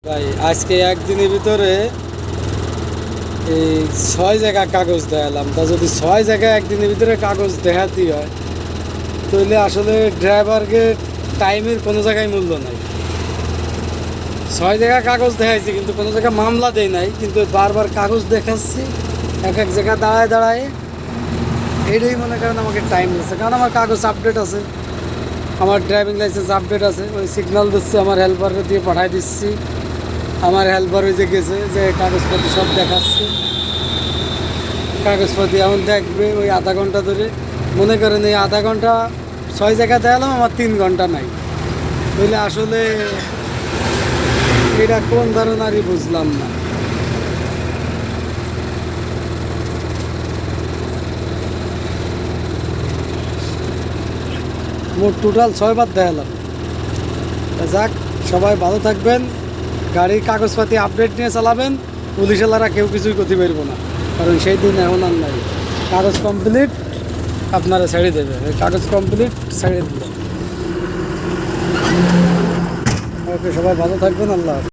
ভাই আজকে একদিনের ভিতরে এই 6 জায়গা কাগজ দেখালাম। তা যদি 6 জায়গায় একদিনের ভিতরে কাগজ দেখাতেই হয় তাহলে আসলে ড্রাইভারকে টাইমের কোনো জায়গায় মূল্য নাই। 6 জায়গা কাগজ দেখাইছি কিন্তু কোনো জায়গায় মামলা দেয় নাই, কিন্তু বারবার কাগজ দেখাচ্ছি এক এক জায়গা দাঁড়ায় দাঁড়ায়। এটাই মনে করেন আমাকে টাইম দিচ্ছে, কারণ আমার কাগজ আপডেট আছে, আমার ড্রাইভিং লাইসেন্স আপডেট আছে। ওই সিগন্যাল দিচ্ছে, আমার হেল্পারকে দিয়ে পাঠাই দিচ্ছি। আমার হেল্পার ওই যে গেছে যে কাগজপত্র সব দেখাচ্ছে, কাগজপত্র এখন দেখবে ওই আধা ঘন্টা ধরে। মনে করেন এই আধা ঘন্টা 6 জায়গা দেখালাম, আমার 3 ঘন্টা নাই। বুঝলে আসলে এটা কোন ধরনেরই বুঝলাম না। মোট টোটাল 6 বার দেখালাম। যাক, সবাই ভালো থাকবেন, গাড়ির কাগজপাতি আপডেট নিয়ে চালাবেন। পুলিশওয়ালারা কেউ কিছুই করতে পারবো না, কারণ সেই দিন এখন আর নাই। কাগজ কমপ্লিট আপনারা ছেড়ে দেবে, কাগজ কমপ্লিট ছেড়ে দিল। ওকে, সবাই ভালো থাকবেন, আল্লাহ হাফেজ।